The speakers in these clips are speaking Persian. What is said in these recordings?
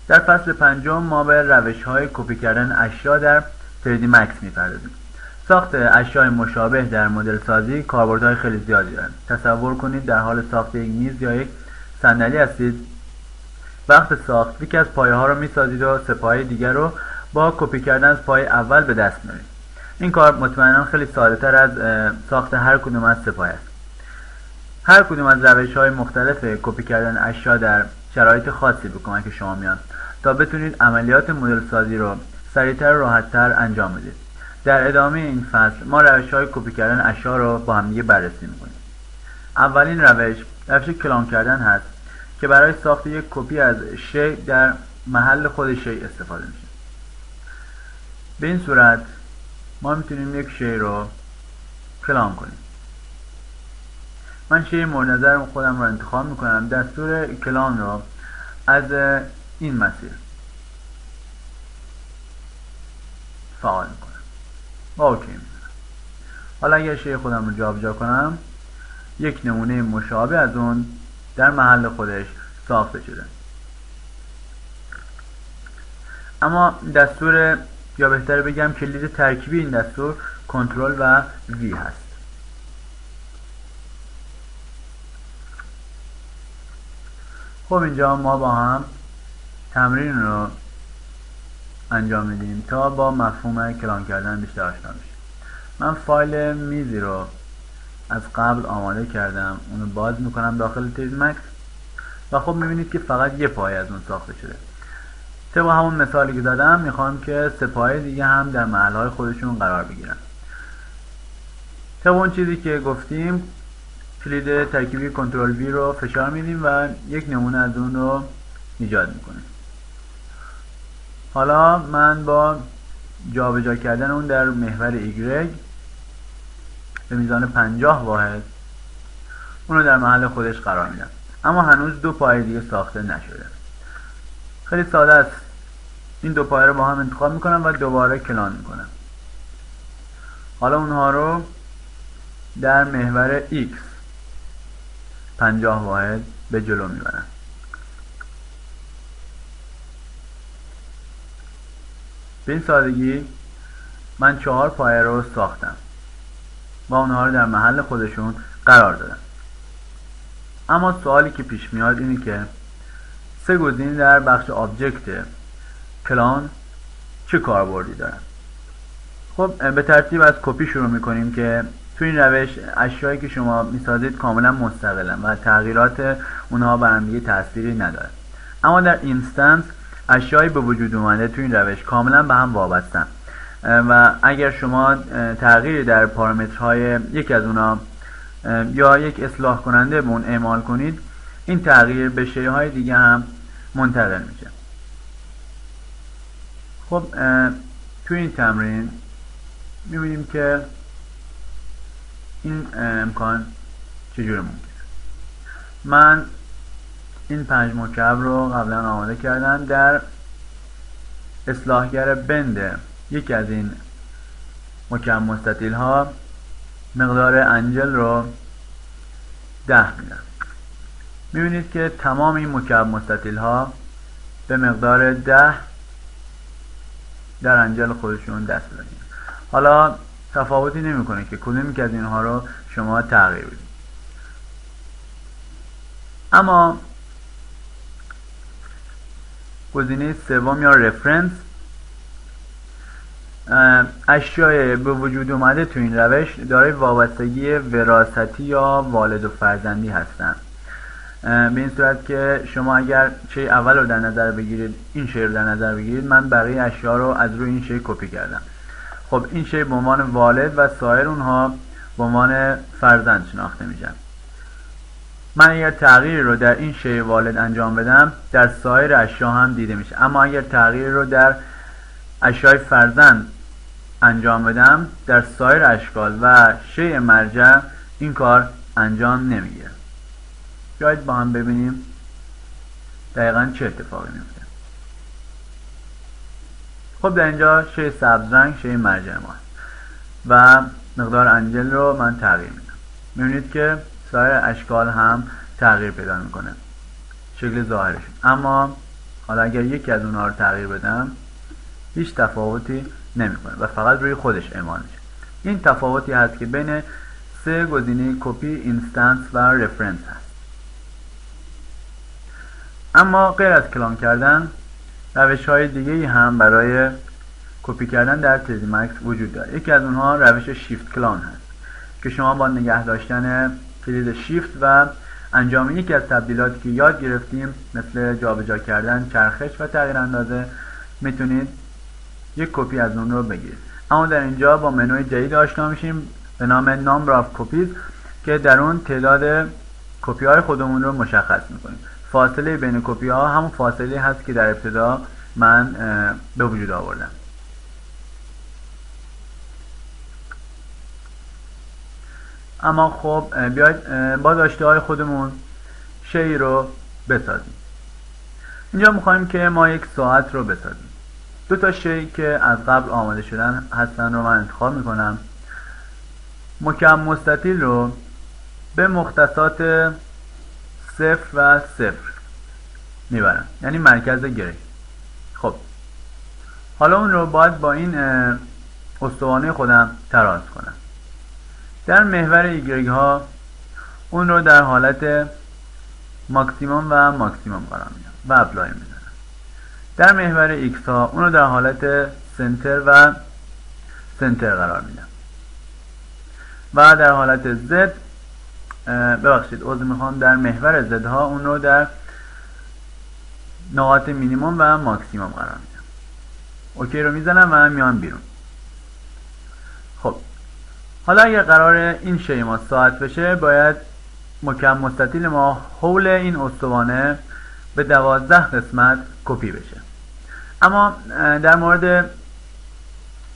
در فصل پنجم ما به روش‌های کپی کردن اشیا در 3D Max می‌پردازیم. ساخت اشیاء مشابه در مدل سازی کاربردهای خیلی زیادی دارند. تصور کنید در حال ساخت یک میز یا یک صندلی هستید. وقت ساخت یکی از پایه‌ها رو می‌سازید و سه پایه دیگر رو با کپی کردن از پایه اول به دست می‌آورید. این کار مطمئنا خیلی ساده‌تر از ساخت هر کدوم از سه پایه است. هر کدوم از روش‌های مختلف کپی کردن اشیا در شرایط خاصی به کمک شما میان تا بتونید عملیات مدل سازی رو سریعتر و راحت‌تر انجام بدید. در ادامه این فصل ما روش‌های کپی کردن اشیا رو با هم دیگه بررسی می‌کنیم. اولین روش کلان کردن هست که برای ساخت یک کپی از شی در محل خود شی استفاده میشه. به این صورت ما میتونیم یک شی رو کلان کنیم. من شی مورد نظر خودم رو انتخاب میکنم. دستور کلان رو از این مسیر فعال میکنم و اوکی میکنم. حالا اگر شی خودم رو جابجا کنم یک نمونه مشابه از اون در محل خودش ساخته شده. اما دستور، یا بهتر بگم کلید ترکیبی این دستور کنترل و وی هست. خب اینجا ما با هم تمرین رو انجام میدیم تا با مفهوم کلان کردن بیشتر آشنا بشیم. من فایل میزی رو از قبل آماده کردم، اونو باز میکنم داخل 3D Max و خب میبینید که فقط یه پایه از اون ساخته شده. طبق همون مثالی که دادم میخوام که سه پایه دیگه هم در محلهای خودشون قرار بگیرن. طبق اون چیزی که گفتیم کلید ترکیبی کنترل وی رو فشار میدیم و یک نمونه از اون رو ایجاد میکنیم. حالا من با جابجا کردن اون در محور ایگرگ به میزان 50 واحد اون رو در محل خودش قرار میدم. اما هنوز دو پایه دیگه ساخته نشده. خیلی ساده است. این دو پایه رو با هم انتخاب میکنم و دوباره کلان میکنم. حالا اونها رو در محور X 50 واحد به جلو میبرم. به این سادگی من 4 پایه رو ساختم و اونها رو در محل خودشون قرار دادم. اما سوالی که پیش میاد اینه که سه گزینه در بخش آبجکت کلان چه کاربردی دارن؟ خب به ترتیب از کپی شروع میکنیم که تو این روش اشیایی که شما میسازید کاملا مستقلن و تغییرات اونها بر هم دیگه تأثیری نداره. اما در اینستنس اشیایی به وجود اومده تو این روش کاملا به هم وابستن و اگر شما تغییری در پارامترهای یکی از اونها یا یک اصلاح کننده به اون اعمال کنید، این تغییر به شی‌های دیگه هم منتقل میشه. خب تو این تمرین می‌بینیم که این امکان چجوری ممکنه. من این 5 مکعب رو قبلا آماده کردم. در اصلاحگر بند یکی از این مکعب مستطیل ها مقدار انجل رو 10 میدم. میبینید که تمام این مکعب مستطیل ها به مقدار 10 در انجل خودشون دست بدن. حالا تفاوتی نمیکنه که کدومی که از اینها رو شما تغییر بدید. اما گزینه سوم یا رفرنس، اشیای به وجود اومده تو این روش دارای وابستگی وراثتی یا والد و فرزندی هستند. به این صورت که شما اگر شی اول رو در نظر بگیرید، این شی رو در نظر بگیرید، من بقیه اشیا رو از روی این شی کپی کردم. خب این شی به عنوان والد و سایر اونها به عنوان فرزند شناخته میشن. من اگر تغییری رو در این شی والد انجام بدم در سایر اشیا هم دیده میشه، اما اگر تغییری رو در اشیای فرزند انجام بدم در سایر اشکال و شی مرجع این کار انجام نمیگیره. بیایید با هم ببینیم دقیقا چه اتفاقی میفته. خب در اینجا شی سبز رنگ شی مرجع ما و مقدار انجل رو من تغییر میدم. میبینید که سایر اشکال هم تغییر پیدا میکنه، شکل ظاهرشون. اما حالا اگر یکی از اونها رو تغییر بدم هیچ تفاوتی نمیکنه و فقط روی خودش اعمال میشه. این تفاوتی هست که بین سه گزینه کپی، اینستنس و رفرنس هست. اما غیر از کلان کردن روش های دیگه هم برای کپی کردن در تدی مکس وجود داره. یکی از اونها روش شیفت کلان هست که شما با نگه داشتن کلید شیفت و انجام یکی از تبدیلاتی که یاد گرفتیم مثل جابجا کردن چرخش و تغییر اندازه میتونید یک کپی از اون رو بگیرید. اما در اینجا با منوی جدید آشنا میشیم به نام Number of Copies که در اون تعداد کپی های خودمون رو مشخص میکنیم. فاصله بین کپی ها همون فاصله هست که در ابتدا من به وجود آوردم. اما خب بیاید با داشته های خودمون شی رو بسازیم. اینجا میخوایم که ما یک ساعت رو بسازیم. دو تا شی که از قبل آماده شدن هستن رو من انتخاب میکنم. مکعب مستطیل رو به مختصات 0 و 0 میبرم، یعنی مرکز گره. خب حالا اون رو باید با این استوانه خودم تراز کنم. در محور ایگرگ ها اون رو در حالت ماکسیموم و ماکسیموم قرار میدم و اپلای میزنم. در محور ایکس ها اون رو در حالت سنتر و سنتر قرار میدم و در حالت زد میخوام در محور زد ها اون رو در نقاط مینیموم و ماکسیموم قرار میدم. اوکی رو میزنم و میام بیرون. خب حالا اگر قرار این شی ما ساعت بشه باید مکعب مستطیل ما حول این استوانه به 12 قسمت کپی بشه. اما در مورد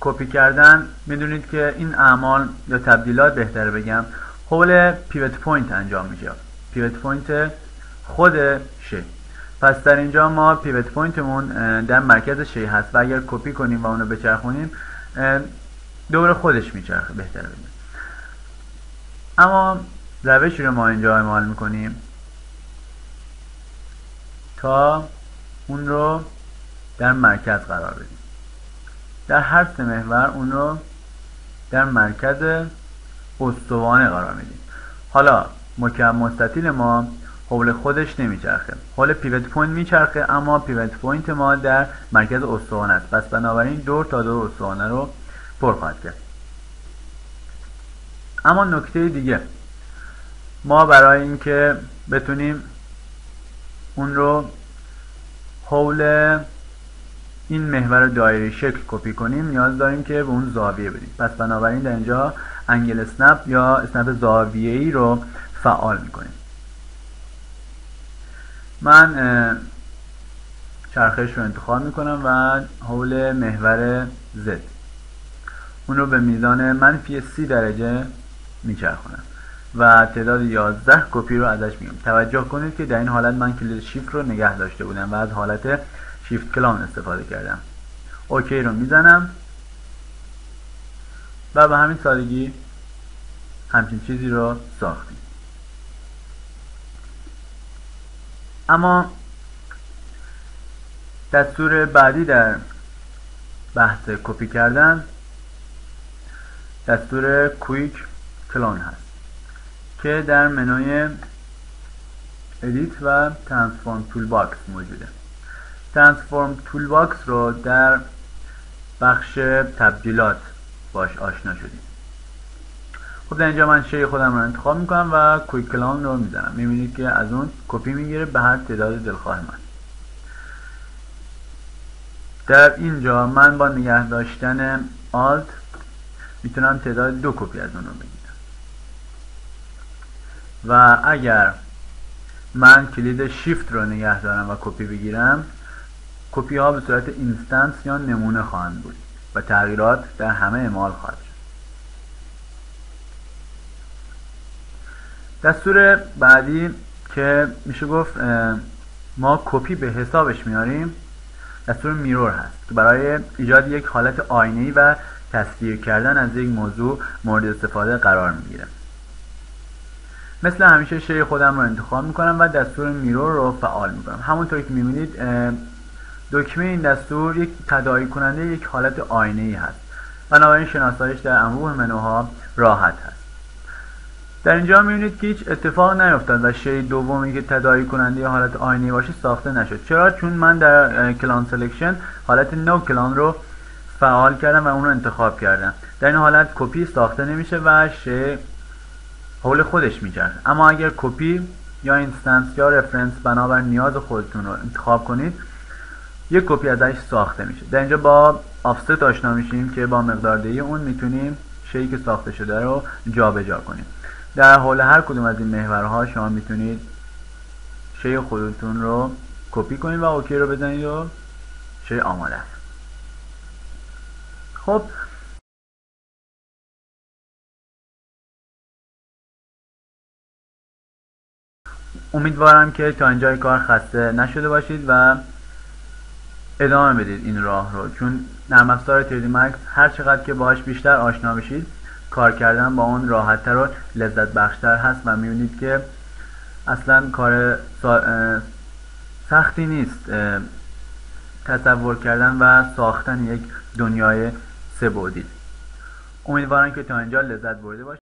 کپی کردن میدونید که این اعمال یا تبدیلات بهتره بگم حول پیوت پوینت انجام میشه. پیوت پوینت خود شی. پس در اینجا ما پیوت پوینتمون در مرکز شی هست و اگر کپی کنیم و اونو بچرخونیم دور خودش میچرخه، بهتره بگم. اما روشی رو ما اینجا اعمال میکنیم تا اون رو در مرکز قرار بدیم. در هر سه محور اون رو در مرکز استوانه قرار میدیم. حالا مکعب مستطیل ما حول خودش نمیچرخه، حول پیوت پوینت میچرخه، اما پیوت پوینت ما در مرکز استوانه است. پس بنابراین دور تا دور استوانه رو پر خواهد کرد. اما نکته دیگه، ما برای اینکه بتونیم اون رو حول این محور دایره شکل کپی کنیم نیاز داریم که به اون زاویه بدیم. پس بنابراین در اینجا انگل اسنپ یا اسنپ زاویه‌ای رو فعال میکنیم. من چرخش رو انتخاب میکنم و حول محور Z اون رو به میزان منفی 30 درجه میچرخونم و تعداد 11 کپی رو ازش میگم. توجه کنید که در این حالت من کلید شیفت رو نگه داشته بودم و از حالت شیفت کلان استفاده کردم. اوکی رو میزنم و به همین سادگی همچین چیزی رو ساختیم. اما دستور بعدی در بحث کپی کردن دستور کویک کلون هست که در منوی ادیت و ترانسفورم تول باکس موجوده. ترانسفورم تول باکس رو در بخش تبدیلات باش آشنا شدیم. خب در اینجا من شی خودم رو انتخاب میکنم و کویک کلون رو میزنم. میبینید که از اون کپی میگیره به هر تعداد دلخواه من. در اینجا من با نگه داشتن آلت میتونم تعداد 2 کپی از اون رو بگیرم و اگر من کلید شیفت رو نگه دارم و کپی بگیرم کپی ها به صورت اینستنس یا نمونه خواهند بود و تغییرات در همه اعمال خواهد شد. دستور بعدی که میشه گفت ما کپی به حسابش میاریم دستور میرور هست که برای ایجاد یک حالت آینه‌ای و تصویر کردن از یک موضوع مورد استفاده قرار میگیره. مثل همیشه شی خودم رو انتخاب میکنم و دستور میرور رو فعال میکنم. همونطور که میبینید دکمه این دستور یک تداعی کننده یک حالت آینه‌ای هست، بنابراین شناساییش در انبوه منوها راحت هست. در اینجا می‌بینید که هیچ اتفاق نیفتاد و شی دومی که تداعی کننده حالت آینه‌ای باشه ساخته نشد. چرا؟ چون من در کلان سلکشن حالت نو کلان رو فعال کردم و اون رو انتخاب کردم. در این حالت کپی ساخته نمیشه و شی حول خودش میچرخه. اما اگر کپی یا اینستنس یا رفرنس بنابر نیاز خودتون رو انتخاب کنید، یک کپی ازش ساخته میشه. در اینجا با آفست آشنا میشیم که با مقداردهی اون میتونیم شیئی که ساخته شده رو جابجا کنیم. در حول هر کدوم از این محورها شما میتونید شی خودتون رو کپی کنید و اوکی رو بزنید و شی آماده است. خب امیدوارم که تا اینجای کار خسته نشده باشید و ادامه بدید این راه رو، چون نرم افزار 3D Max هر چقدر که باهاش بیشتر آشنا بشید کار کردن با اون راحت‌تر و لذت بخشتر هست و می‌بینید که اصلا کار سختی نیست تصور کردن و ساختن یک دنیای سه‌بعدی. امیدوارم که تا اینجا لذت برده باشید.